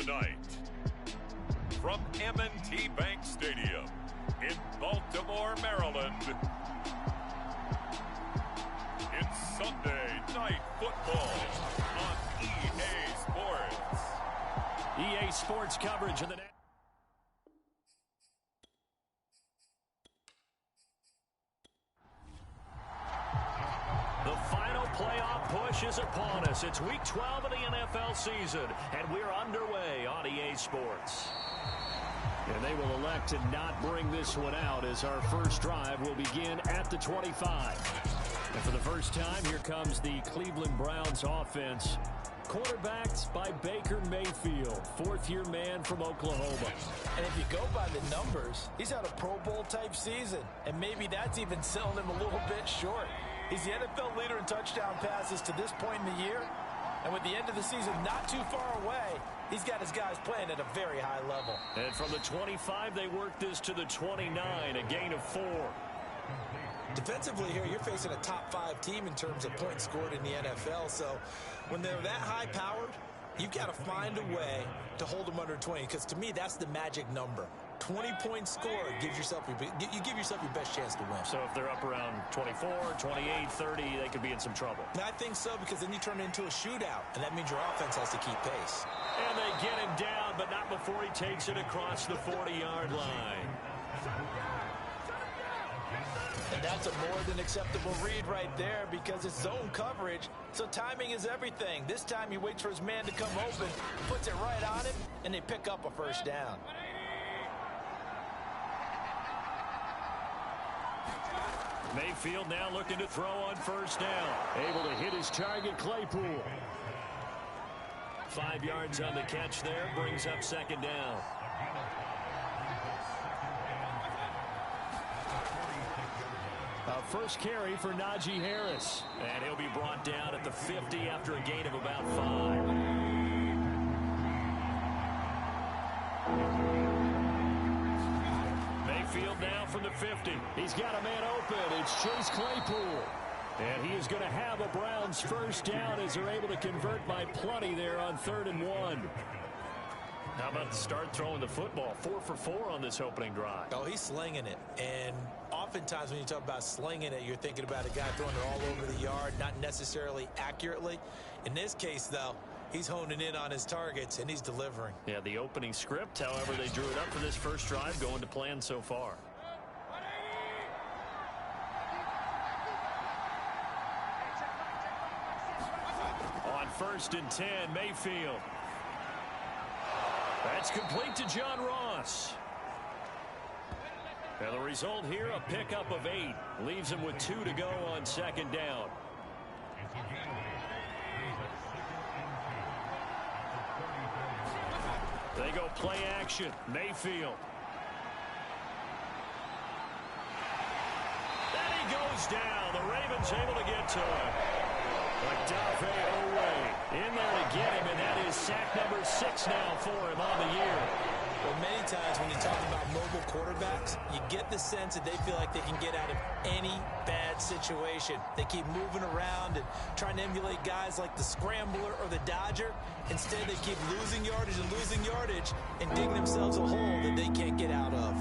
Tonight, from M&T Bank Stadium in Baltimore, Maryland, it's Sunday Night Football on EA Sports. EA Sports coverage of the net. The final playoff push is upon us. It's Week 12 of the NFL season, and we're underway on EA Sports. And they will elect to not bring this one out as our first drive will begin at the 25. And for the first time, here comes the Cleveland Browns offense. Quarterbacked by Baker Mayfield, fourth-year man from Oklahoma. And if you go by the numbers, he's had a Pro Bowl-type season. And maybe that's even selling him a little bit short. He's the NFL leader in touchdown passes to this point in the year. And with the end of the season not too far away, he's got his guys playing at a very high level. And from the 25, they work this to the 29, a gain of 4. Defensively here, you're facing a top-5 team in terms of points scored in the NFL. So when they're that high-powered, you've got to find a way to hold them under 20. Because to me, that's the magic number. 20 points scored gives yourself you give yourself your best chance to win. So if they're up around 24, 28, 30, they could be in some trouble. I think so, because then you turn it into a shootout, and that means your offense has to keep pace. And they get him down, but not before he takes it across the 40-yard line. And that's a more than acceptable read right there, because it's zone coverage, so timing is everything. This time he waits for his man to come open, puts it right on him, and they pick up a first down. Mayfield now looking to throw on first down. Able to hit his target, Claypool. 5 yards on the catch there, brings up second down. First carry for Najee Harris. And he'll be brought down at the 50 after a gain of about 5. Mayfield now from the 50. He's got a man open. It's Chase Claypool. And he is going to have a Browns first down as they're able to convert by plenty there on 3rd and 1. How about the start throwing the football? 4 for 4 on this opening drive. Oh, he's slinging it. And oftentimes when you talk about slinging it, you're thinking about a guy throwing it all over the yard, not necessarily accurately. In this case, though, he's honing in on his targets, and he's delivering. Yeah, the opening script, however, they drew it up for this first drive, going to plan so far. On 1st and 10, Mayfield. That's complete to John Ross. And the result here, a pickup of 8. Leaves him with 2 to go on second down. They go play action. Mayfield. And he goes down. The Ravens able to get to him. Odafe Oweh in there to get him, and that is sack number 6 now for him on the year. Well, many times when you talk about mobile quarterbacks, you get the sense that they feel like they can get out of any bad situation. They keep moving around and trying to emulate guys like the Scrambler or the Dodger. Instead, they keep losing yardage and digging themselves a hole that they can't get out of.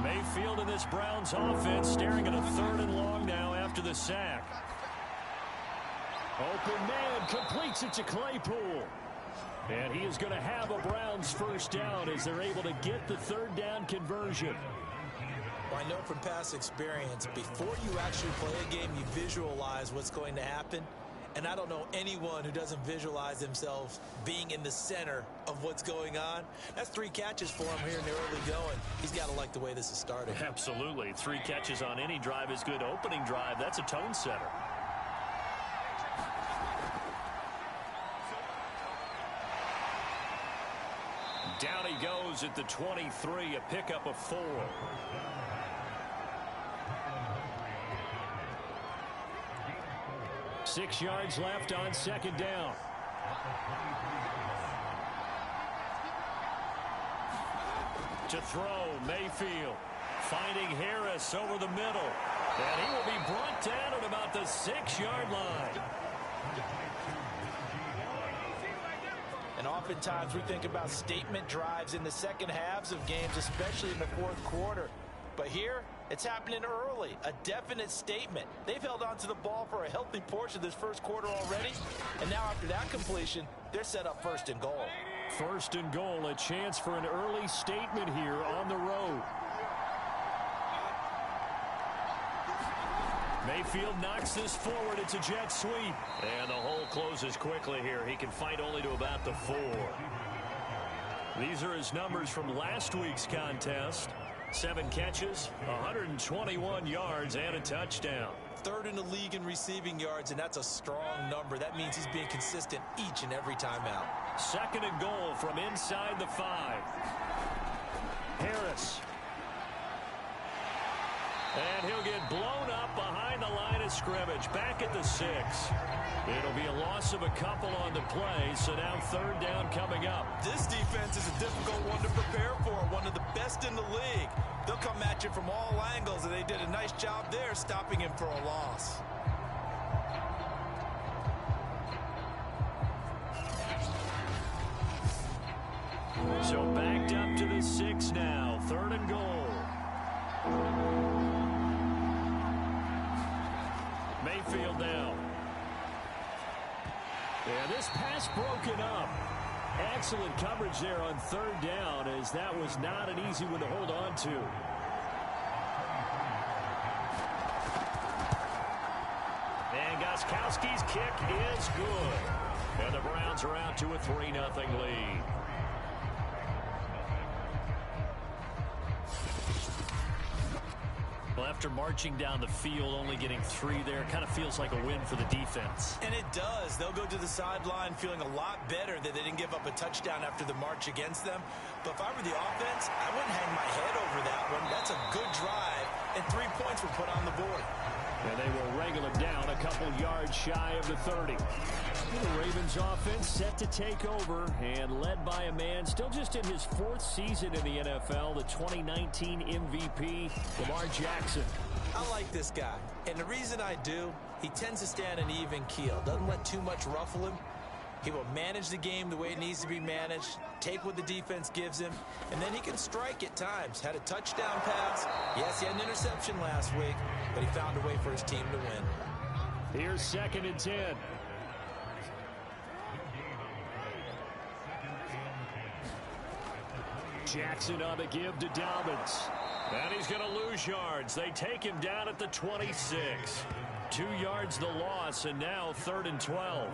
Mayfield in this Browns offense staring at a 3rd and long now after the sack. Open man completes it to Claypool. And he is going to have a Browns first down as they're able to get the 3rd down conversion. Well, I know from past experience, before you actually play a game, you visualize what's going to happen. And I don't know anyone who doesn't visualize themselves being in the center of what's going on. That's 3 catches for him here in the early going. He's got to like the way this is starting. Absolutely. 3 catches on any drive is good. Opening drive, that's a tone setter. Down he goes at the 23, a pickup of 4. Six yards left on second down. To throw, Mayfield. Finding Harris over the middle. And he will be brought down at about the 6-yard line. And oftentimes we think about statement drives in the second halves of games, especially in the fourth quarter. But here, it's happening early, a definite statement. They've held on to the ball for a healthy portion of this first quarter already, and now after that completion, they're set up first and goal. First and goal, a chance for an early statement here on the road. Mayfield knocks this forward. It's a jet sweep. And the hole closes quickly here. He can fight only to about the 4. These are his numbers from last week's contest. 7 catches, 121 yards, and a touchdown. Third in the league in receiving yards, and that's a strong number. That means he's being consistent each and every time out. Second and goal from inside the 5. Harris. And he'll get blown up behind the line of scrimmage, back at the 6. It'll be a loss of a couple on the play, so now third down coming up. This defense is a difficult one to prepare for, one of the best in the league. They'll come at you from all angles, and they did a nice job there stopping him for a loss. So backed up to the 6 now, third and goal. Mayfield now. And this pass broken up. Excellent coverage there on third down, as that was not an easy one to hold on to. And Gostkowski's kick is good. And the Browns are out to a 3-0 lead. Well, after marching down the field, only getting 3 there, kind of feels like a win for the defense. And it does. They'll go to the sideline feeling a lot better that they didn't give up a touchdown after the march against them. But if I were the offense, I wouldn't hang my head over that one. That's a good drive, and 3 points were put on the board. And they will wrangle it down a couple yards shy of the 30. The Ravens offense set to take over and led by a man still just in his 4th season in the NFL, the 2019 MVP, Lamar Jackson. I like this guy, and the reason I do, he tends to stand an even keel, doesn't let too much ruffle him. He will manage the game the way it needs to be managed, take what the defense gives him, and then he can strike at times. Had a touchdown pass. Yes, he had an interception last week, but he found a way for his team to win. Here's 2nd and 10. Jackson on the give to Dobbins. And he's going to lose yards. They take him down at the 26. 2 yards the loss, and now 3rd and 12.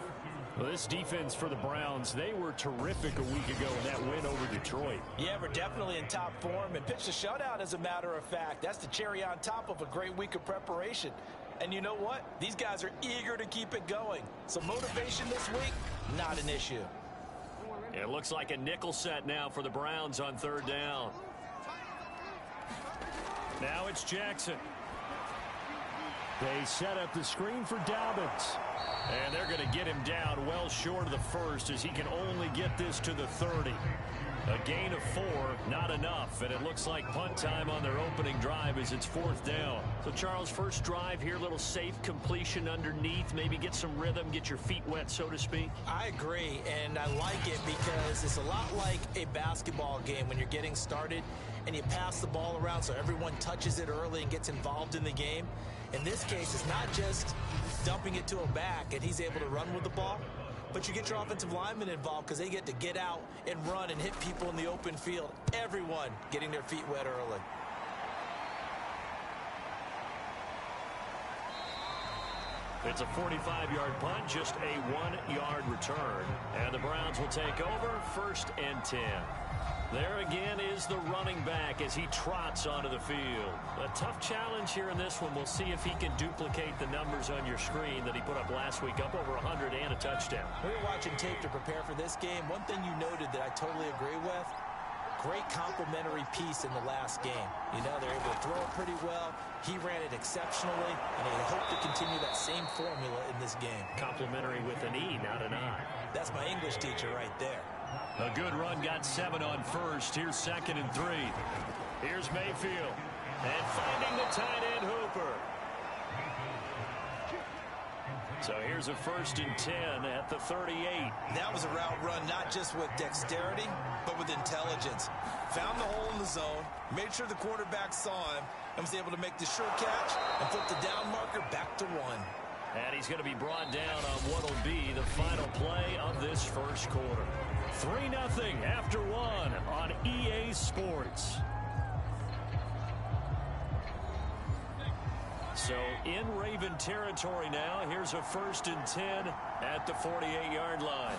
Well, this defense for the Browns, they were terrific a week ago in that win over Detroit. Yeah, we're definitely in top form and pitched a shutout, as a matter of fact. That's the cherry on top of a great week of preparation. And you know what? These guys are eager to keep it going. So motivation this week, not an issue. It looks like a nickel set now for the Browns on 3rd down. Now it's Jackson. They set up the screen for Dobbins. And they're going to get him down well short of the 1st, as he can only get this to the 30. A gain of 4, not enough, and it looks like punt time on their opening drive as it's 4th down. So, Charles, first drive here, little safe completion underneath, maybe get some rhythm, get your feet wet, so to speak. I agree, and I like it because it's a lot like a basketball game when you're getting started and you pass the ball around so everyone touches it early and gets involved in the game. In this case, it's not just dumping it to a back and he's able to run with the ball, but you get your offensive linemen involved because they get to get out and run and hit people in the open field. Everyone getting their feet wet early. It's a 45-yard punt, just a 1-yard return. And the Browns will take over, 1st and 10. There again is the running back as he trots onto the field. A tough challenge here in this one. We'll see if he can duplicate the numbers on your screen that he put up last week, up over 100 and a touchdown. We were watching tape to prepare for this game. One thing you noted that I totally agree with, great complementary piece in the last game. You know, they're able to throw it pretty well. He ran it exceptionally, and they hope to continue that same formula in this game. Complementary with an E, not an I. That's my English teacher right there. A good run, got 7 on 1st. Here's 2nd and 3. Here's Mayfield. And finding the tight end, Hooper. So here's a 1st and 10 at the 38. That was a route run not just with dexterity, but with intelligence. Found the hole in the zone, made sure the quarterback saw him, and was able to make the sure catch and flip the down marker back to 1. And he's going to be brought down on what will be the final play of this first quarter. 3-0 after 1 on EA Sports. So in Raven territory now. Here's a 1st and 10 at the 48-yard line.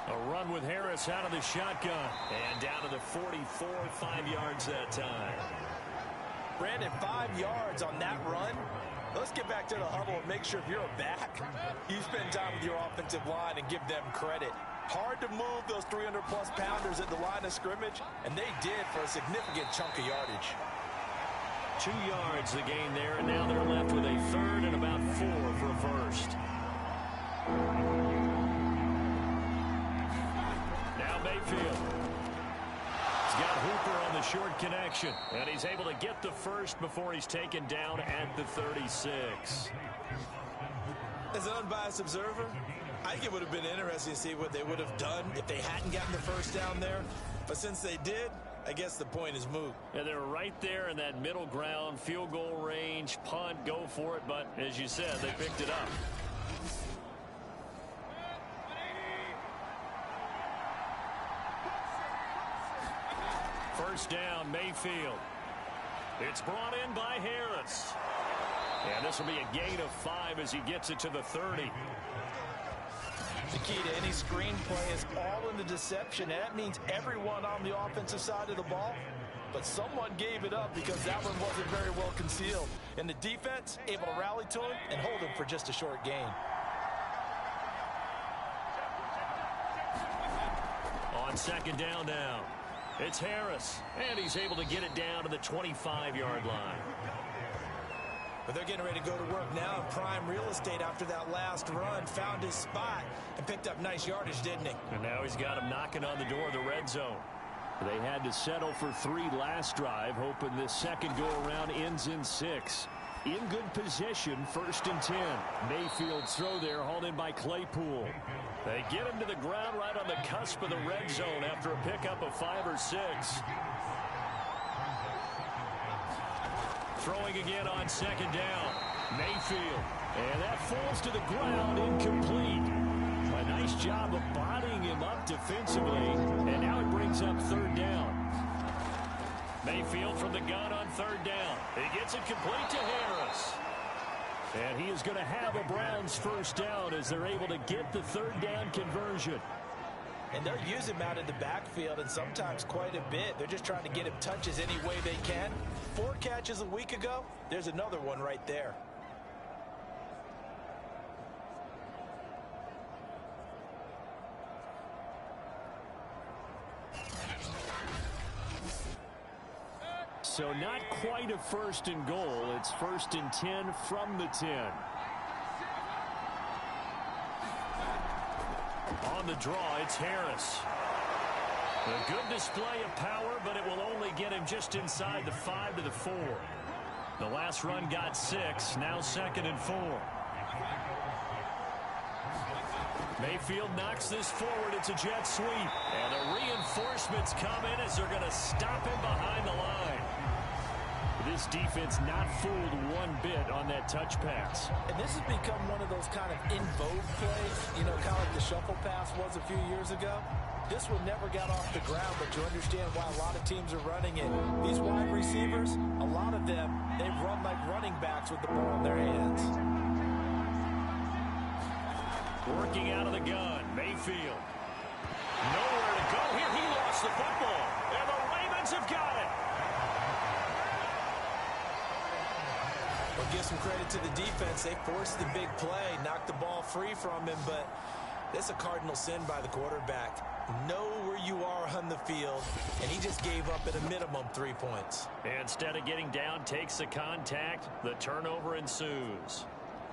A run with Harris out of the shotgun. And down to the 44, 5 yards that time. Brandon, 5 yards on that run. Let's get back to the huddle and make sure if you're a back, you spend time with your offensive line and give them credit. Hard to move those 300-plus pounders at the line of scrimmage, and they did for a significant chunk of yardage. 2 yards the gain there, and now they're left with a 3rd and about 4 for a first. Now Mayfield. He's got Hooper on the short connection, and he's able to get the first before he's taken down at the 36. As an unbiased observer, I think it would have been interesting to see what they would have done if they hadn't gotten the first down there. But since they did, I guess the point is moot. Yeah, they were right there in that middle ground, field goal range, punt, go for it. But as you said, they picked it up. First down, Mayfield. It's brought in by Harris. And this will be a gain of 5 as he gets it to the 30. The key to any screen play is all in the deception. And that means everyone on the offensive side of the ball. But someone gave it up because that one wasn't very well concealed. And the defense able to rally to him and hold him for just a short gain. On second down now, it's Harris. And he's able to get it down to the 25-yard line. But they're getting ready to go to work now in prime real estate after that last run. Found his spot and picked up nice yardage, didn't he? And now he's got him knocking on the door of the red zone. They had to settle for 3 last drive, hoping this second go-around ends in 6. In good position, 1st and 10. Mayfield's throw there, hauled in by Claypool. They get him to the ground right on the cusp of the red zone after a pickup of 5 or 6. Throwing again on second down. Mayfield. And that falls to the ground, incomplete. A nice job of bodying him up defensively. And now it brings up 3rd down. Mayfield from the gun on 3rd down. He gets it complete to Harris. And he is going to have a Browns first down as they're able to get the 3rd down conversion. And they'll use him out in the backfield, and sometimes quite a bit. They're just trying to get him touches any way they can. 4 catches a week ago. There's another one right there. So not quite a 1st and goal. It's 1st and 10 from the 10. On the draw, it's Harris. A good display of power, but it will only get him just inside the 5 to the 4. The last run got 6, now 2nd and 4. Mayfield knocks this forward. It's a jet sweep. And the reinforcements come in as they're going to stop him behind the line. This defense not fooled one bit on that touch pass. And this has become one of those kind of in vogue plays, you know, kind of like the shuffle pass was a few years ago. This one never got off the ground, but you understand why a lot of teams are running it. These wide receivers, a lot of them, they run like running backs with the ball in their hands. Working out of the gun, Mayfield. Nowhere to go here. He lost the football. And the Ravens have got it. Well, give some credit to the defense. They forced the big play, knocked the ball free from him, but that's a cardinal sin by the quarterback. Know where you are on the field, and he just gave up at a minimum 3 points. Instead of getting down, takes the contact. The turnover ensues.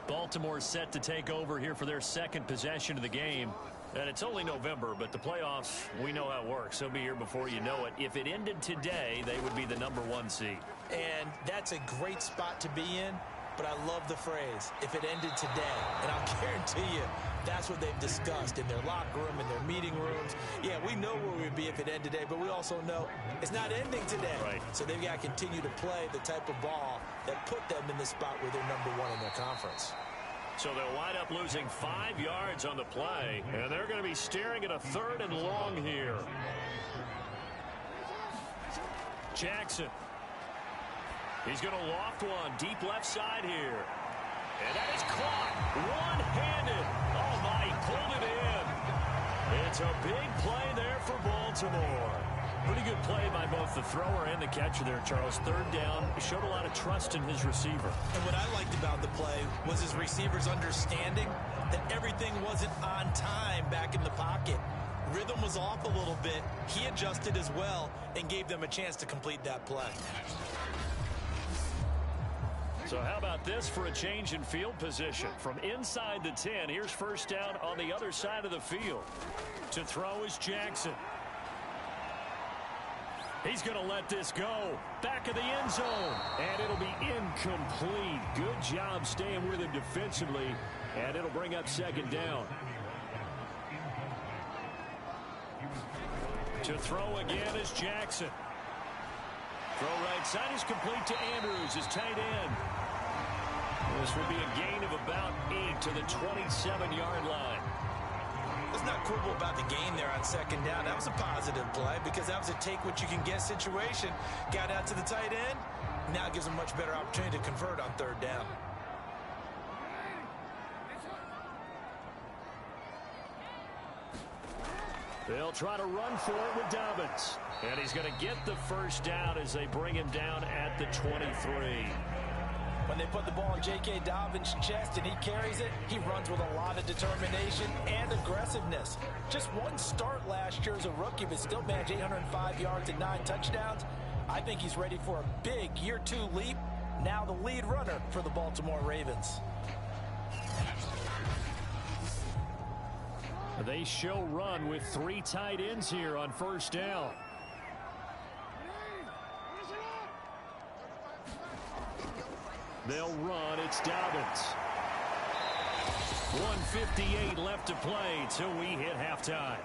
Baltimore set to take over here for their 2nd possession of the game. And it's only November, but the playoffs, we know how it works. They'll be here before you know it. If it ended today, they would be the #1 seed. And that's a great spot to be in. but I love the phrase, if it ended today. And I'll guarantee you, that's what they've discussed in their locker room, in their meeting rooms. Yeah, we know where we'd be if it ended today, but we also know it's not ending today. Right. So they've got to continue to play the type of ball that put them in the spot where they're #1 in their conference. So they'll wind up losing 5 yards on the play, and they're going to be staring at a 3rd and long here. Jackson. He's going to loft one deep left side here. And that is caught one-handed. Oh, my, he pulled it in. It's a big play there for Baltimore. Pretty good play by both the thrower and the catcher there, Charles. 3rd down. He showed a lot of trust in his receiver. And what I liked about the play was his receivers understanding that everything wasn't on time back in the pocket. Rhythm was off a little bit. He adjusted as well and gave them a chance to complete that play. So how about this for a change in field position? From inside the 10, here's 1st down on the other side of the field. To throw is Jackson. He's going to let this go. Back of the end zone. And it'll be incomplete. Good job staying with him defensively. And it'll bring up 2nd down. To throw again is Jackson. Throw right side is complete to Andrews, his tight end. This will be a gain of about 8 to the 27-yard line. Let's not quibble about the gain there on 2nd down. That was a positive play because that was a take-what-you-can-get situation. Got out to the tight end. Now it gives them a much better opportunity to convert on 3rd down. They'll try to run for it with Dobbins. And he's going to get the 1st down as they bring him down at the 23. When they put the ball in J.K. Dobbins' chest and he carries it, he runs with a lot of determination and aggressiveness. Just one start last year as a rookie, but still managed 805 yards and 9 touchdowns. I think he's ready for a big year 2 leap. Now the lead runner for the Baltimore Ravens. They show run with 3 tight ends here on 1st down. They'll run. It's Dobbins. 1:58 left to play till we hit halftime.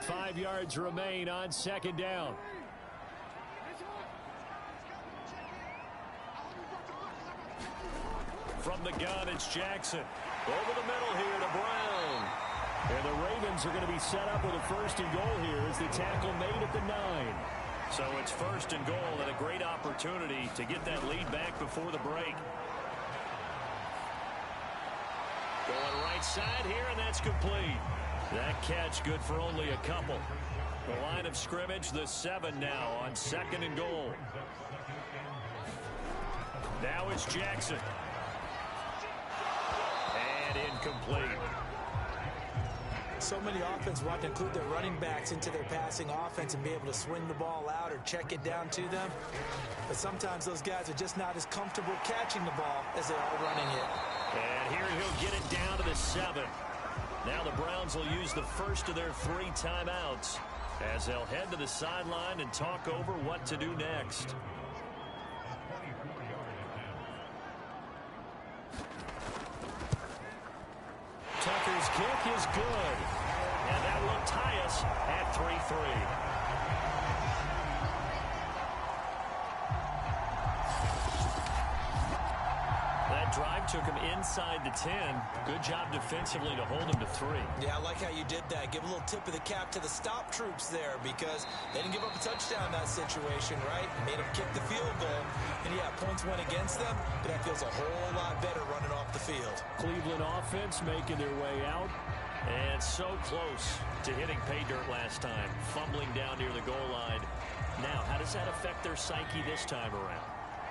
5 yards remain on 2nd down. From the gun, it's Jackson. Over the middle here to Brown. And the Ravens are going to be set up with a 1st and goal here as the tackle made at the 9. So it's 1st and goal and a great opportunity to get that lead back before the break. Going right side here, and that's complete. That catch good for only a couple. The line of scrimmage, the 7 now on 2nd and goal. Now it's Jackson. And incomplete. So many offenses want to include their running backs into their passing offense and be able to swing the ball out or check it down to them. But sometimes those guys are just not as comfortable catching the ball as they are running it. And here he'll get it down to the 7. Now the Browns will use the 1st of their 3 timeouts as they'll head to the sideline and talk over what to do next. Tucker's kick is good. And that will tie us at 3-3. That drive took him inside the 10. Good job defensively to hold him to 3. Yeah, I like how you did that. Give a little tip of the cap to the stop troops there because they didn't give up a touchdown in that situation, right? Made them kick the field goal. And, yeah, points went against them, but that feels a whole lot better running off the field. Cleveland offense making their way out. And so close to hitting pay dirt last time. Fumbling down near the goal line. Now, how does that affect their psyche this time around?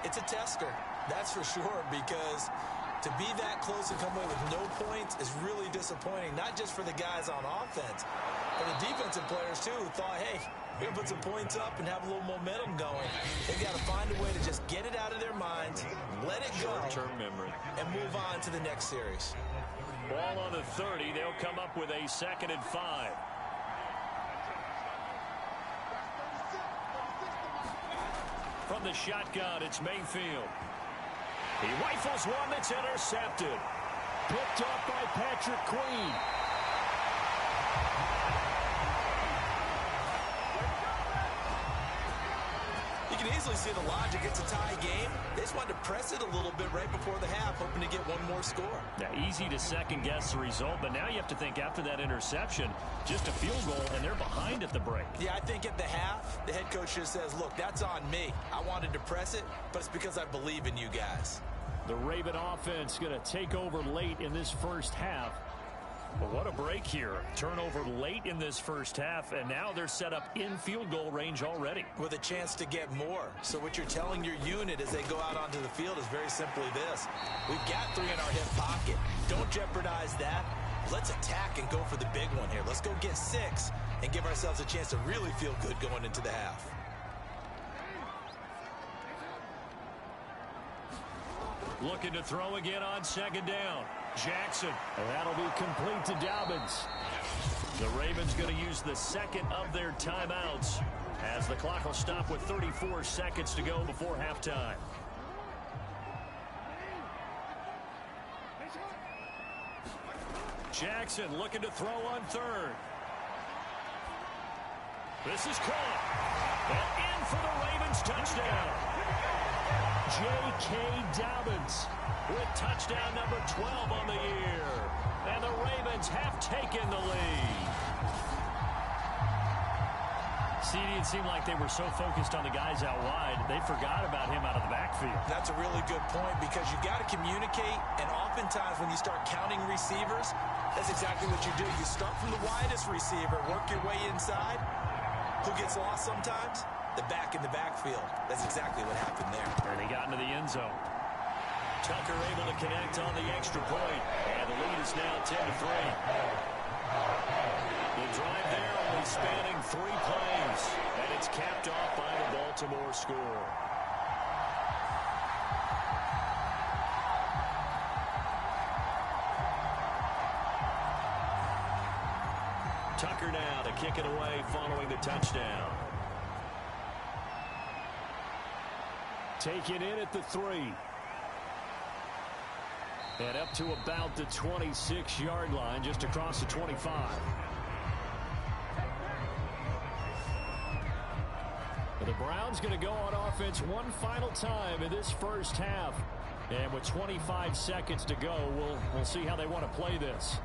It's a tester, that's for sure, because to be that close and come away with no points is really disappointing, not just for the guys on offense, but the defensive players, too, who thought, hey, we're going to put some points up and have a little momentum going. They've got to find a way to just get it out of their minds, let it go, short-term memory, and move on to the next series. Ball on the 30. They'll come up with a 2nd and 5. from the shotgun. It's Mayfield. He rifles one that's intercepted. Picked up by Patrick Queen. You can easily see the logic. It's a tie game. They just wanted to press it a little bit right before the half, hoping to get one more score. Yeah, easy to second-guess the result, but now you have to think after that interception, just a field goal, and they're behind at the break. Yeah, I think at the half, the head coach just says, look, that's on me. I wanted to press it, but it's because I believe in you guys. The Raven offense going to take over late in this first half. But what a break here. Turnover late in this first half, and now they're set up in field goal range already. With a chance to get more. So what you're telling your unit as they go out onto the field is very simply this. We've got 3 in our hip pocket. Don't jeopardize that. Let's attack and go for the big one here. Let's go get 6 and give ourselves a chance to really feel good going into the half. Looking to throw again on second down. Jackson. And that'll be complete to Dobbins. The Ravens going to use the second of their timeouts as the clock will stop with 34 seconds to go before halftime. Jackson looking to throw on third. This is caught. And in for the Ravens touchdown. J.K. Dobbins with touchdown number 12 on the year. And the Ravens have taken the lead. CD, it seemed like they were so focused on the guys out wide, they forgot about him out of the backfield. That's a really good point because you got to communicate, and oftentimes when you start counting receivers, that's exactly what you do. You start from the widest receiver, work your way inside. Who gets lost sometimes? The back in the backfield. That's exactly what happened there. And he got into the end zone. Tucker able to connect on the extra point. And the lead is now 10-3. The drive there only spanning 3 plays. And it's capped off by the Baltimore score. Tucker now to kick it away following the touchdown. Take it in at the 3. And up to about the 26-yard line, just across the 25. The Browns going to go on offense one final time in this first half. And with 25 seconds to go, we'll see how they want to play this.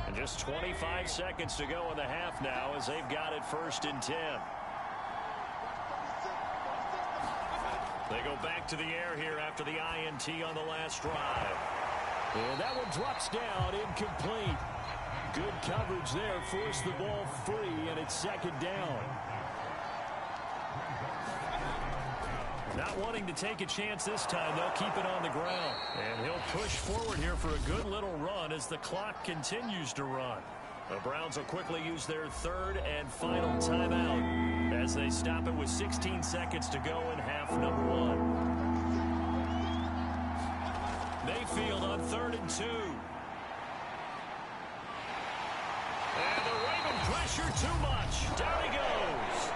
And just 25 seconds to go in the half now as they've got it 1st and 10. They go back to the air here after the INT on the last drive. And that one drops down, incomplete. Good coverage there, forced the ball free, and it's 2nd down. Not wanting to take a chance this time, they'll keep it on the ground. And he'll push forward here for a good little run as the clock continues to run. The Browns will quickly use their 3rd and final timeout as they stop it with 16 seconds to go in half number 1. Mayfield on 3rd and 2. And the Raven pressure too much. Down he goes.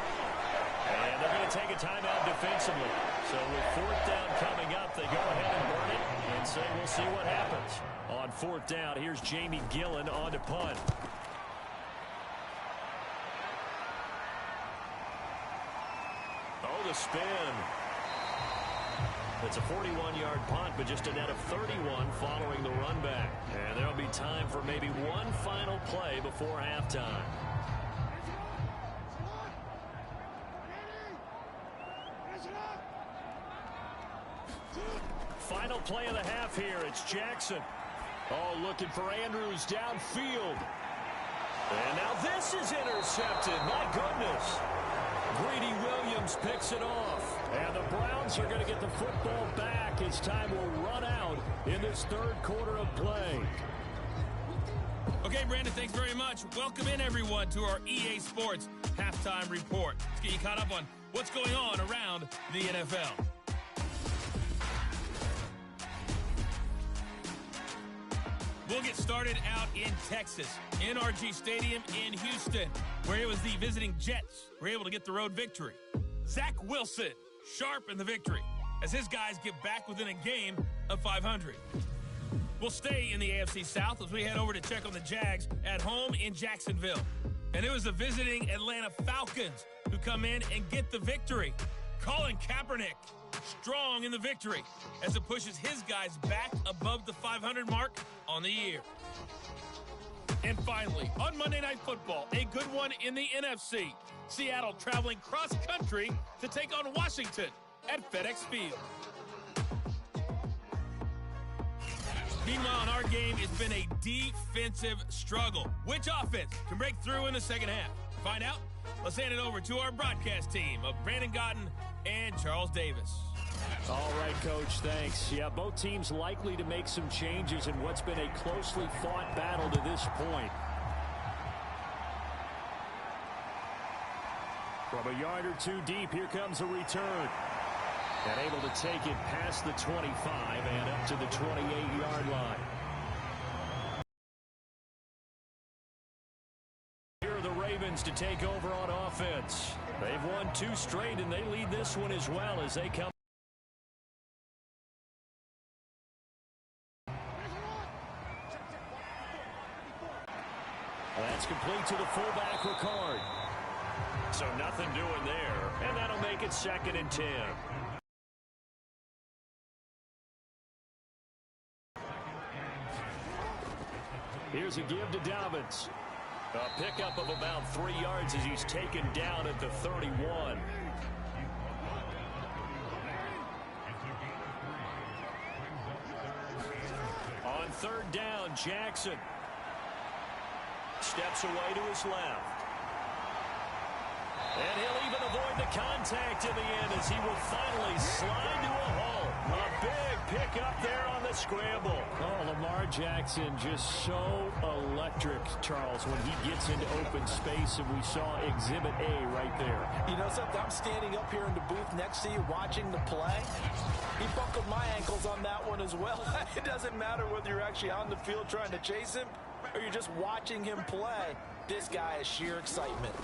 And they're going to take a timeout defensively. So with 4th down coming up, they go ahead and burn it and say we'll see what happens. On 4th down, here's Jamie Gillen on to punt. Oh, the spin. It's a 41-yard punt, but just a net of 31 following the run back. And there'll be time for maybe one final play before halftime. Final play of the half here. It's Jackson. Oh, looking for Andrews downfield. And now this is intercepted. My goodness. Greedy Williams picks it off. And the Browns are going to get the football back as time will run out in this 3rd quarter of play. Okay, Brandon, thanks very much. Welcome in, everyone, to our EA Sports Halftime Report. Let's get you caught up on what's going on around the NFL. We'll get started out in Texas, NRG Stadium in Houston, where it was the visiting Jets were able to get the road victory. Zach Wilson sharp in the victory as his guys get back within a game of 500. We'll stay in the AFC South as we head over to check on the Jags at home in Jacksonville. And it was the visiting Atlanta Falcons who come in and get the victory. Colin Kaepernick strong in the victory as it pushes his guys back above the 500 mark on the year. And finally, on Monday Night Football, a good one in the NFC. Seattle traveling cross-country to take on Washington at FedEx Field. Meanwhile, in our game, it's been a defensive struggle. Which offense can break through in the second half? To find out, let's hand it over to our broadcast team of Brandon Gaudin and Charles Davis. All right, Coach, thanks. Yeah, both teams likely to make some changes in what's been a closely fought battle to this point. From a yard or two deep, here comes a return. And able to take it past the 25 and up to the 28-yard line. Here are the Ravens to take over on offense. They've won 2 straight, and they lead this one as well as they come. That's complete to the fullback, Ricard. So nothing doing there, and that'll make it 2nd and 10. Here's a give to Dobbins. A pickup of about 3 yards as he's taken down at the 31. On 3rd down, Jackson steps away to his left. And he'll even avoid the contact in the end as he will finally slide to a halt. A big pickup there on the scramble. Oh, Lamar Jackson just so electric, Charles, when he gets into open space, and we saw Exhibit A right there. You know something? I'm standing up here in the booth next to you watching the play. He buckled my ankles on that one as well. It doesn't matter whether you're actually on the field trying to chase him or you're just watching him play. This guy is sheer excitement.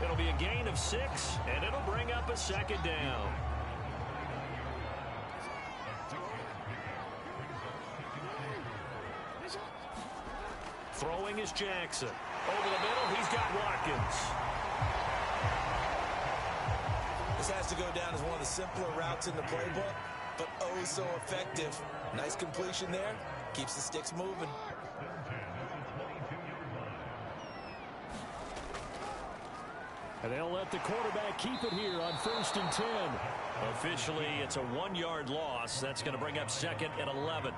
It'll be a gain of 6, and it'll bring up a 2nd down. Throwing is Jackson. Over the middle, he's got Watkins. This has to go down as one of the simpler routes in the playbook, but oh so effective. Nice completion there. Keeps the sticks moving. And they'll let the quarterback keep it here on 1st and 10. Officially, it's a 1-yard loss. That's going to bring up 2nd and 11.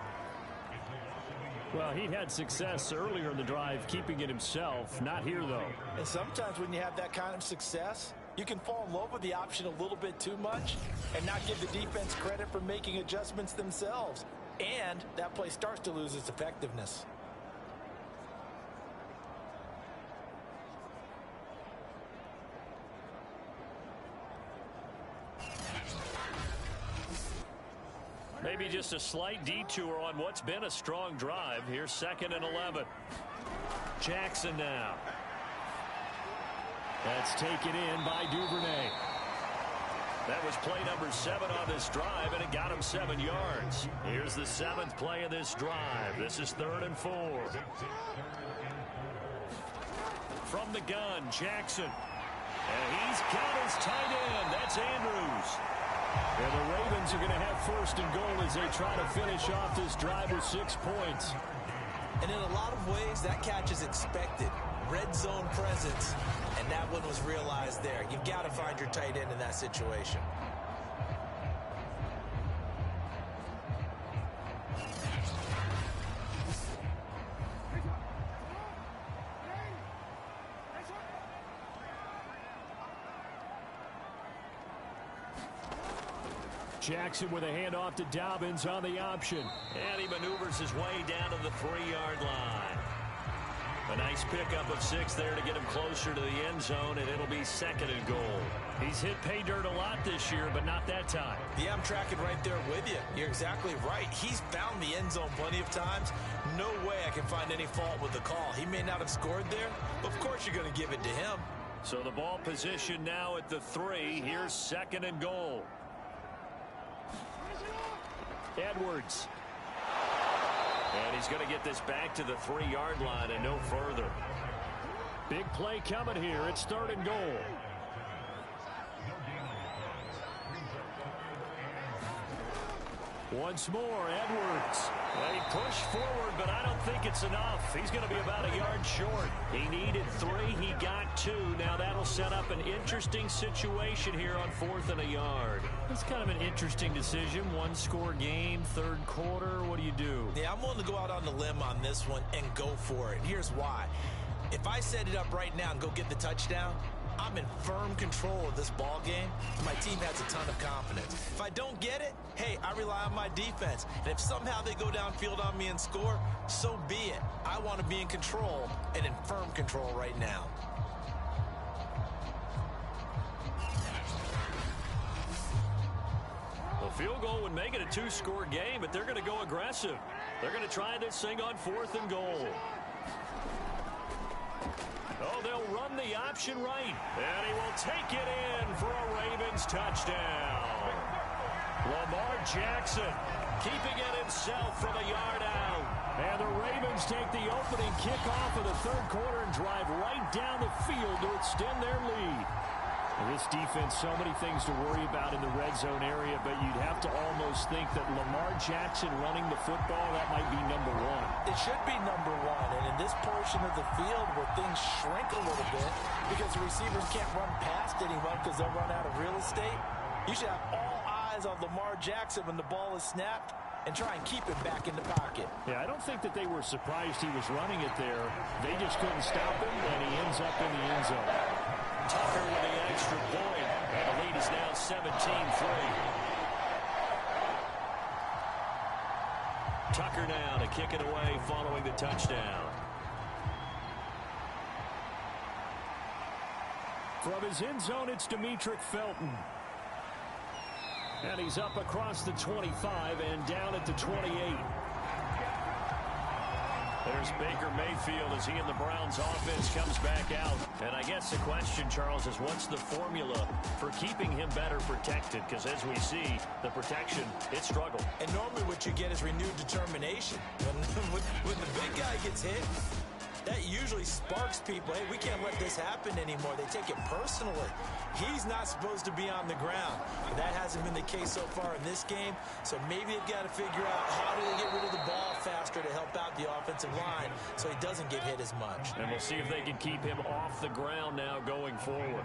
Well, he had success earlier in the drive keeping it himself. Not here, though. And sometimes when you have that kind of success, you can fall in love with the option a little bit too much and not give the defense credit for making adjustments themselves. And that play starts to lose its effectiveness. Maybe just a slight detour on what's been a strong drive. Here's 2nd and 11. Jackson now. That's taken in by Duvernay. That was play number 7 on this drive, and it got him 7 yards. Here's the 7th play of this drive. This is 3rd and 4. From the gun, Jackson. And he's got his tight end. That's Andrews. And the Ravens are going to have 1st and goal as they try to finish off this drive with 6 points. And in a lot of ways, that catch is expected. Red zone presence, and that one was realized there. You've got to find your tight end in that situation. Jackson with a handoff to Dobbins on the option. And he maneuvers his way down to the 3-yard line. A nice pickup of 6 there to get him closer to the end zone, and it'll be 2nd and goal. He's hit pay dirt a lot this year, but not that time. Yeah, I'm tracking right there with you. You're exactly right. He's found the end zone plenty of times. No way I can find any fault with the call. He may not have scored there, but of course you're going to give it to him. So the ball position now at the 3. Here's 2nd and goal. Edwards. And he's going to get this back to the 3-yard line and no further. Big play coming here. It's 3rd and goal. Once more, Edwards. Well, he pushed forward, but I don't think it's enough. He's going to be about a yard short. He needed 3. He got 2. Now that'll set up an interesting situation here on 4th and a yard. It's kind of an interesting decision. 1-score game, 3rd quarter. What do you do? Yeah, I'm willing to go out on the limb on this one and go for it. Here's why. If I set it up right now and go get the touchdown, I'm in firm control of this ball game. My team has a ton of confidence. If I don't get it, hey, I rely on my defense. And if somehow they go downfield on me and score, so be it. I want to be in control and in firm control right now. A field goal would make it a 2-score game, but they're going to go aggressive. They're going to try this thing on 4th and goal. Oh, they'll run the option right. And he will take it in for a Ravens touchdown. Lamar Jackson keeping it himself from a yard out. And the Ravens take the opening kickoff of the 3rd quarter and drive right down the field to extend their lead. This defense, so many things to worry about in the red zone area, but you'd have to almost think that Lamar Jackson running the football, that might be number 1. It should be number 1, and in this portion of the field where things shrink a little bit because the receivers can't run past anyone because they'll run out of real estate, you should have all eyes on Lamar Jackson when the ball is snapped and try and keep it back in the pocket. Yeah, I don't think that they were surprised he was running it there. They just couldn't stop him, and he ends up in the end zone. Tucker with the extra point, and the lead is now 17-3. Tucker now to kick it away following the touchdown. From his end zone, it's Demetric Felton. And he's up across the 25 and down at the 28. There's Baker Mayfield as he and the Browns offense comes back out. And I guess the question, Charles, is what's the formula for keeping him better protected? Because as we see, the protection, it struggled. And normally what you get is renewed determination. When the big guy gets hit, that usually sparks people. Hey, we can't let this happen anymore. They take it personally. He's not supposed to be on the ground. But that hasn't been the case so far in this game. So maybe they've got to figure out how do they get rid of the ball faster to help out the offensive line so he doesn't get hit as much. And we'll see if they can keep him off the ground now going forward.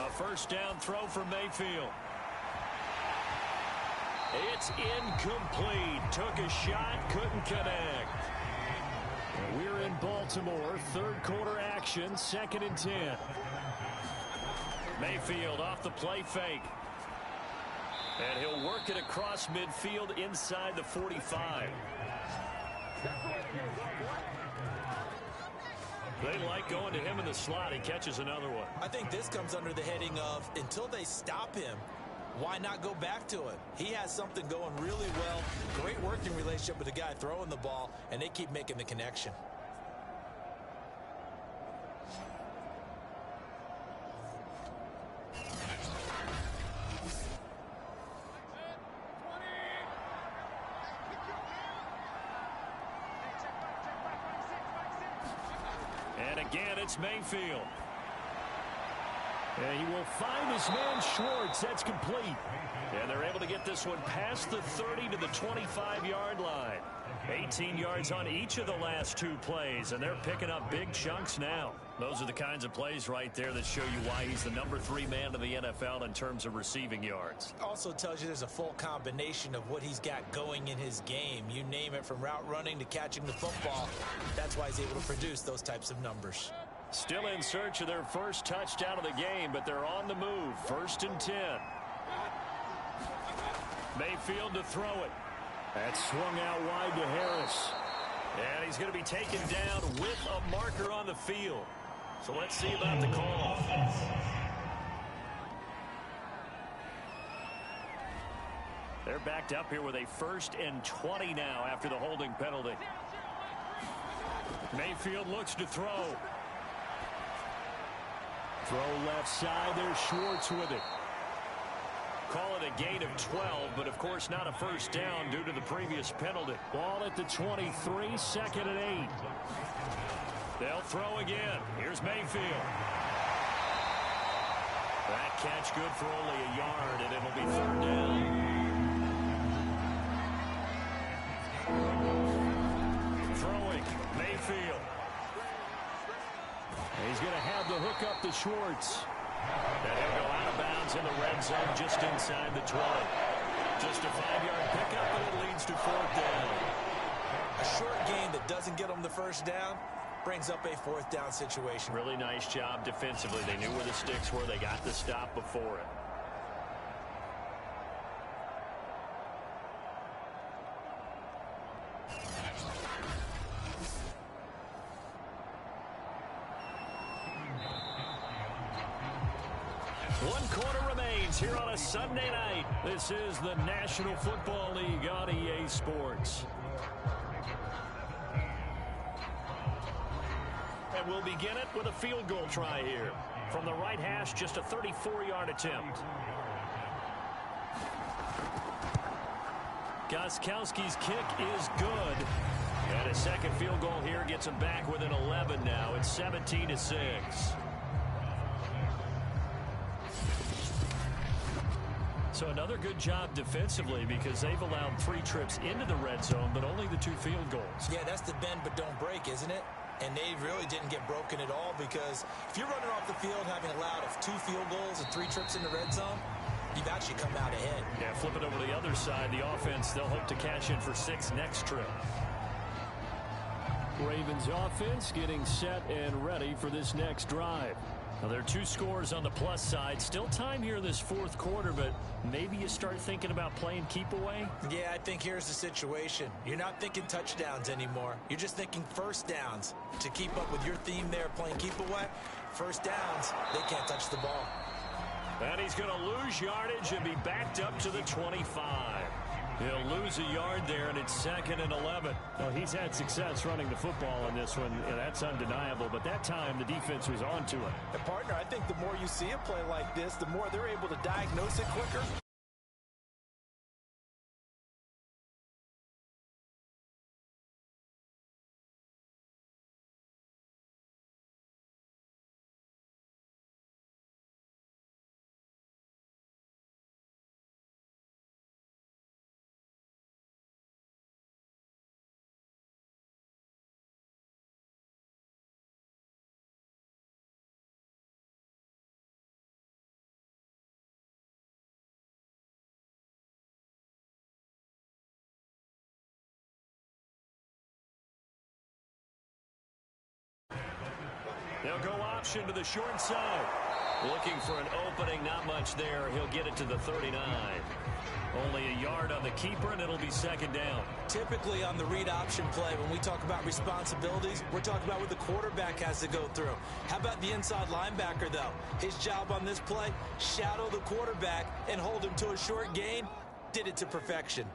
A first down throw for Mayfield. It's incomplete. Took a shot, couldn't connect. We're in Baltimore. 3rd quarter action, 2nd and 10. Mayfield off the play fake. And he'll work it across midfield inside the 45. They like going to him in the slot. He catches another one. I think this comes under the heading of until they stop him, why not go back to it? He has something going really well. Great working relationship with the guy throwing the ball, and they keep making the connection. And again, it's Mayfield. And he will find his man Schwartz. That's complete. And they're able to get this one past the 30 to the 25-yard line. 18 yards on each of the last 2 plays, and they're picking up big chunks now. Those are the kinds of plays right there that show you why he's the number 3 man in the NFL in terms of receiving yards. Also tells you there's a full combination of what he's got going in his game. You name it, from route running to catching the football. That's why he's able to produce those types of numbers. Still in search of their first touchdown of the game, but they're on the move. 1st and 10. Mayfield to throw it. That swung out wide to Harris. And he's going to be taken down with a marker on the field. So let's see about the call. They're backed up here with a 1st and 20 now after the holding penalty. Mayfield looks to throw. Throw left side. There's Schwartz with it. Call it a gain of 12, but of course not a first down due to the previous penalty. Ball at the 23, 2nd and 8. They'll throw again. Here's Mayfield. That catch good for only a yard, and it'll be 3rd down. Throwing, Mayfield. He's going to have the hook up to Schwartz. And he'll go out of bounds in the red zone just inside the 20. Just a 5-yard pickup, and it leads to 4th down. A short gain that doesn't get them the first down brings up a 4th down situation. Really nice job defensively. They knew where the sticks were. They got the stop before it. One quarter remains here on a Sunday night. This is the National Football League on EA Sports. And we'll begin it with a field goal try here. From the right hash, just a 34-yard attempt. Gostkowski's kick is good. And a second field goal here gets him back within 11 now. It's 17-6. So another good job defensively because they've allowed 3 trips into the red zone, but only the 2 field goals. Yeah, that's the bend but don't break, isn't it? And they really didn't get broken at all because if you're running off the field having allowed 2 field goals and 3 trips in the red zone, you've actually come out ahead. Yeah, flip it over to the other side. The offense, they'll hope to cash in for 6 next trip. Ravens offense getting set and ready for this next drive. Now, there are 2 scores on the plus side. Still time here in this 4th quarter, but maybe you start thinking about playing keep away? Yeah, I think here's the situation. You're not thinking touchdowns anymore. You're just thinking first downs. To keep up with your theme there, playing keep away, first downs, they can't touch the ball. And he's going to lose yardage and be backed up to the 25. He'll lose a yard there, and it's 2nd and 11. Well, he's had success running the football in this one, and that's undeniable. But that time, the defense was on to it. And, partner, I think the more you see a play like this, the more they're able to diagnose it quicker. They'll go option to the short side. Looking for an opening, not much there. He'll get it to the 39. Only a yard on the keeper, and it'll be 2nd down. Typically on the read option play, when we talk about responsibilities, we're talking about what the quarterback has to go through. How about the inside linebacker, though? His job on this play, shadow the quarterback and hold him to a short gain. Did it to perfection.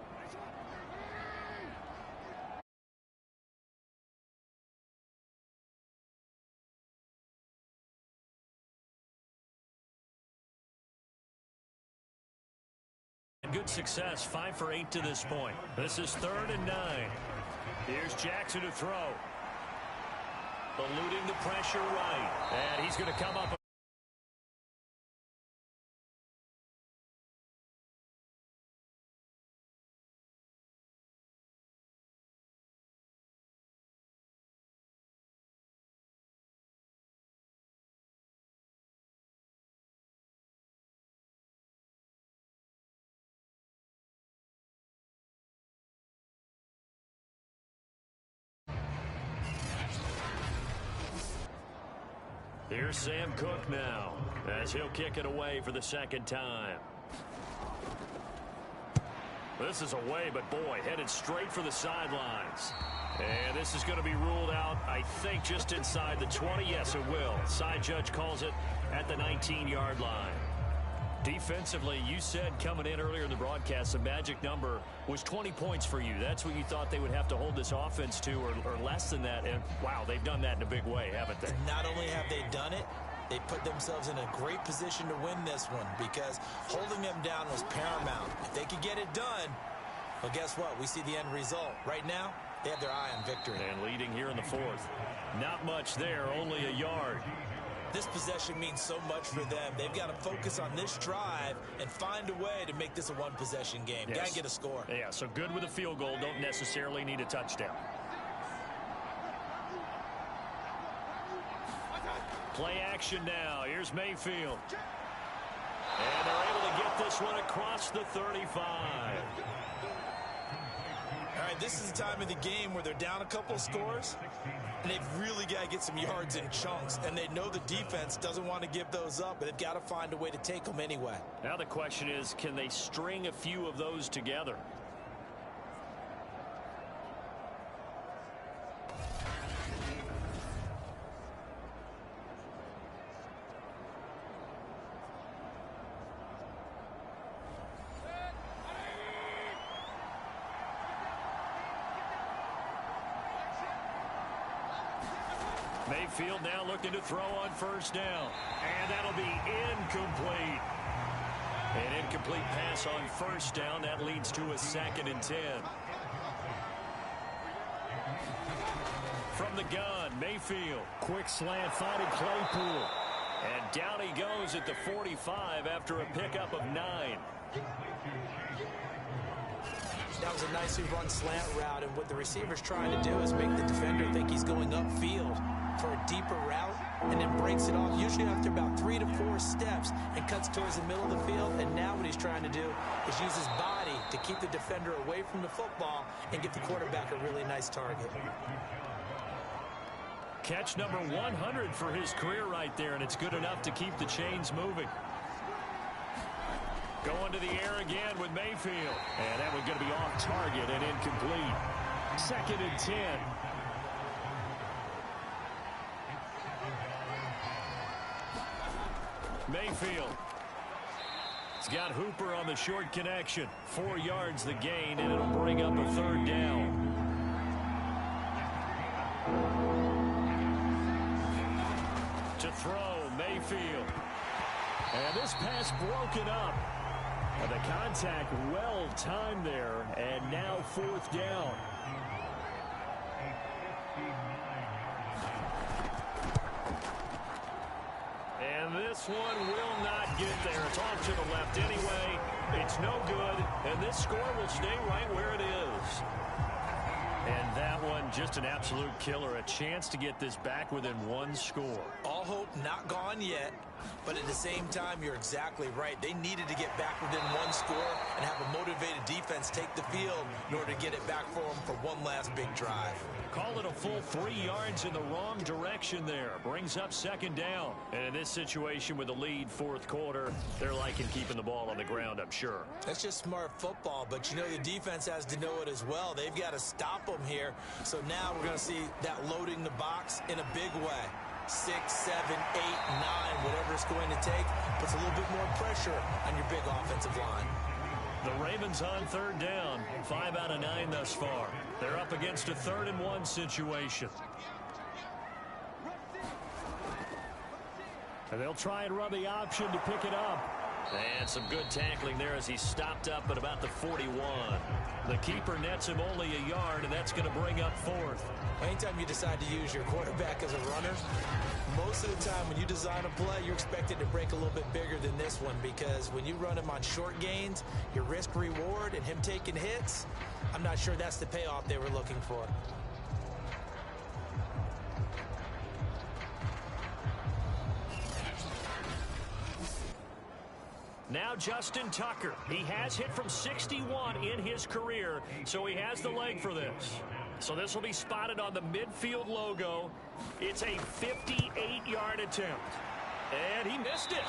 Good success, 5 for 8 to this point. This is 3rd and 9. Here's Jackson to throw. Eluding the pressure right. And he's going to come up. Here's Sam Cook now, as he'll kick it away for the 2nd time. This is away, but boy, headed straight for the sidelines. And this is going to be ruled out, I think, just inside the 20. Yes, it will. Side judge calls it at the 19-yard line. Defensively, you said coming in earlier in the broadcast, the magic number was 20 points for you. That's what you thought they would have to hold this offense to, or less than that. And, wow, they've done that in a big way, haven't they? Not only have they done it, they put themselves in a great position to win this one because holding them down was paramount. If they could get it done, well, guess what? We see the end result. Right now, they have their eye on victory. And leading here in the fourth. Not much there, only a yard. This possession means so much for them. They've got to focus on this drive and find a way to make this a one-possession game. Yes. Got to get a score. Yeah, so good with a field goal. Don't necessarily need a touchdown. Play action now. Here's Mayfield. And they're able to get this one across the 35. All right, this is the time of the game where they're down a couple of scores, and they've really got to get some yards in chunks, and they know the defense doesn't want to give those up, but they've got to find a way to take them anyway. Now the question is, can they string a few of those together? Mayfield now looking to throw on first down. And that'll be incomplete. An incomplete pass on first down. That leads to a 2nd and 10. From the gun, Mayfield. Quick slant, finding Claypool. And down he goes at the 45 after a pickup of 9. That was a nicely run slant route, and what the receiver's trying to do is make the defender think he's going upfield for a deeper route, and then breaks it off, usually after about 3 to 4 steps, and cuts towards the middle of the field. And now what he's trying to do is use his body to keep the defender away from the football and give the quarterback a really nice target. Catch number 100 for his career right there, and it's good enough to keep the chains moving. Going to the air again with Mayfield. And that one's going to be off target and incomplete. 2nd and 10. Mayfield. He's got Hooper on the short connection. 4 yards the gain, and it'll bring up a 3rd down. To throw, Mayfield. And this pass broken up. And the contact well timed there, and now 4th down. And this one will not get there. It's off to the left anyway. It's no good, and this score will stay right where it is. And that one, just an absolute killer. A chance to get this back within 1 score. All hope not gone yet, but at the same time, you're exactly right. They needed to get back within 1 score and have a motivated defense take the field in order to get it back for them for one last big drive. Call it a full 3 yards in the wrong direction there. Brings up 2nd down. And in this situation with the lead 4th quarter, they're liking keeping the ball on the ground, I'm sure. That's just smart football, but you know the defense has to know it as well. They've got to stop them here. So now we're going to see that loading the box in a big way. 6, 7, 8, 9, whatever it's going to take, puts a little bit more pressure on your big offensive line. The Ravens on 3rd down. 5 out of 9 thus far. They're up against a 3rd and 1 situation. And they'll try and run the option to pick it up. And some good tackling there as he stopped up at about the 41. The keeper nets him only a yard, and that's going to bring up 4th. Anytime you decide to use your quarterback as a runner, most of the time when you design a play, you're expected to break a little bit bigger than this one, because when you run him on short gains, your risk-reward and him taking hits, I'm not sure that's the payoff they were looking for. Now Justin Tucker. He has hit from 61 in his career, so he has the leg for this. So this will be spotted on the midfield logo. It's a 58-yard attempt. And he missed it.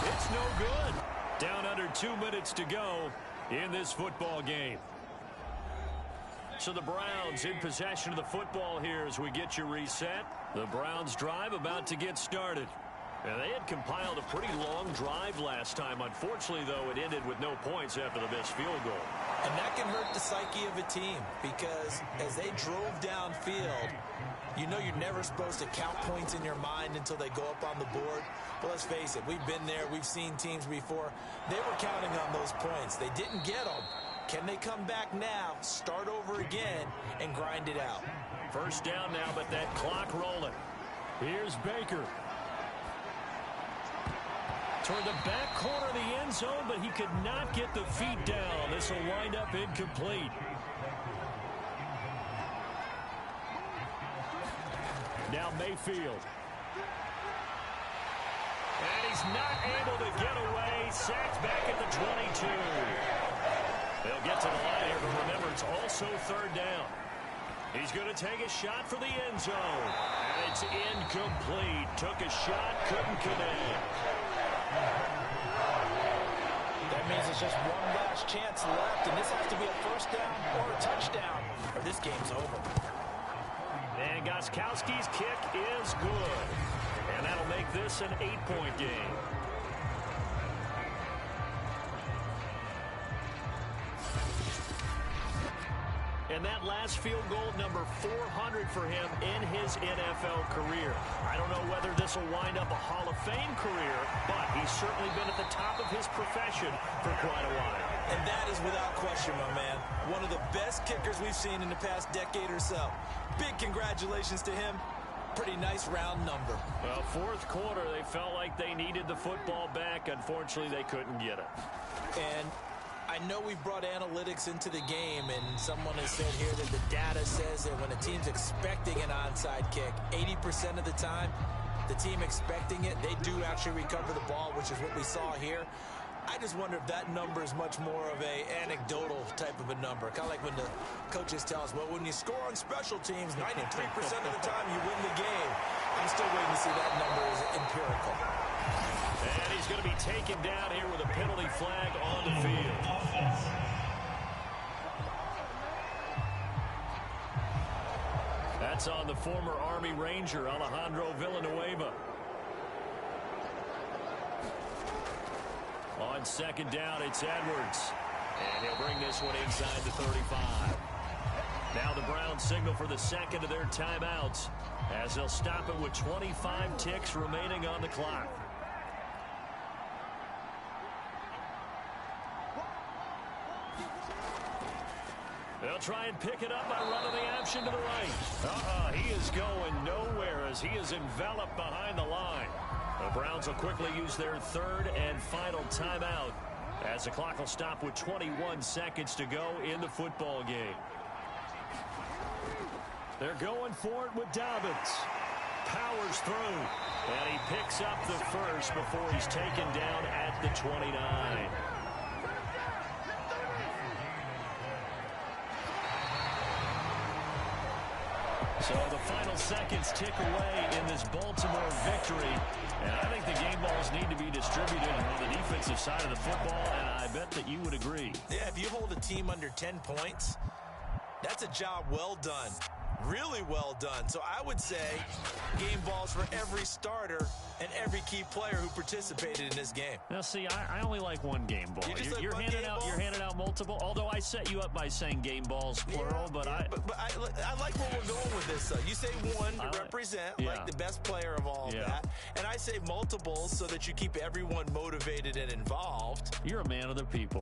It's no good. Down under 2 minutes to go in this football game. So the Browns in possession of the football here as we get you reset. The Browns drive about to get started. And they had compiled a pretty long drive last time. Unfortunately, though, it ended with no points after the missed field goal. And that can hurt the psyche of a team because as they drove downfield, you know you're never supposed to count points in your mind until they go up on the board. But let's face it, we've been there. We've seen teams before. They were counting on those points. They didn't get them. Can they come back now, start over again, and grind it out? First down now, but that clock rolling. Here's Baker. Toward the back corner of the end zone, but he could not get the feet down. This will wind up incomplete. Now Mayfield. And he's not able to get away. Sacked back at the 22. They'll get to the line here, but remember, it's also third down. He's going to take a shot for the end zone. And it's incomplete. Took a shot, couldn't connect. That means it's just one last chance left, and this has to be a first down or a touchdown, or this game's over. And Gostkowski's kick is good. And that'll make this an 8-point game. And that last field goal, number 400 for him in his NFL career. I don't know whether this will wind up a Hall of Fame career, but he's certainly been at the top of his profession for quite a while. And that is without question, my man. One of the best kickers we've seen in the past decade or so. Big congratulations to him. Pretty nice round number. Well, fourth quarter, they felt like they needed the football back. Unfortunately, they couldn't get it. And I know we brought analytics into the game, and someone has said here that the data says that when a team's expecting an onside kick, 80% of the time, the team expecting it, they do actually recover the ball, which is what we saw here. I just wonder if that number is much more of a anecdotal type of a number. Kind of like when the coaches tell us, well, when you score on special teams, 93% of the time you win the game. I'm still waiting to see that number is empirical. And he's going to be taken down here with a penalty flag on the field. That's on the former Army Ranger, Alejandro Villanueva. On second down, it's Edwards. And he'll bring this one inside the 35. Now the Browns signal for the second of their timeouts as they'll stop it with 25 ticks remaining on the clock. They'll try and pick it up by running the option to the right. He is going nowhere as he is enveloped behind the line. The Browns will quickly use their third and final timeout as the clock will stop with 21 seconds to go in the football game. They're going for it with Dobbins. Powers through. And he picks up the first before he's taken down at the 29. So the final seconds tick away in this Baltimore victory. And I think the game balls need to be distributed on the defensive side of the football, and I bet that you would agree. Yeah, if you hold a team under 10 points, that's a job well done. Really well done. So I would say game balls for every starter and every key player who participated in this game. Now, see, I only like one game ball. You're handing out multiple. Although I set you up by saying game balls plural, but I like where we're going with this. You say one to represent like the best player of all that, and I say multiples so that you keep everyone motivated and involved. You're a man of the people.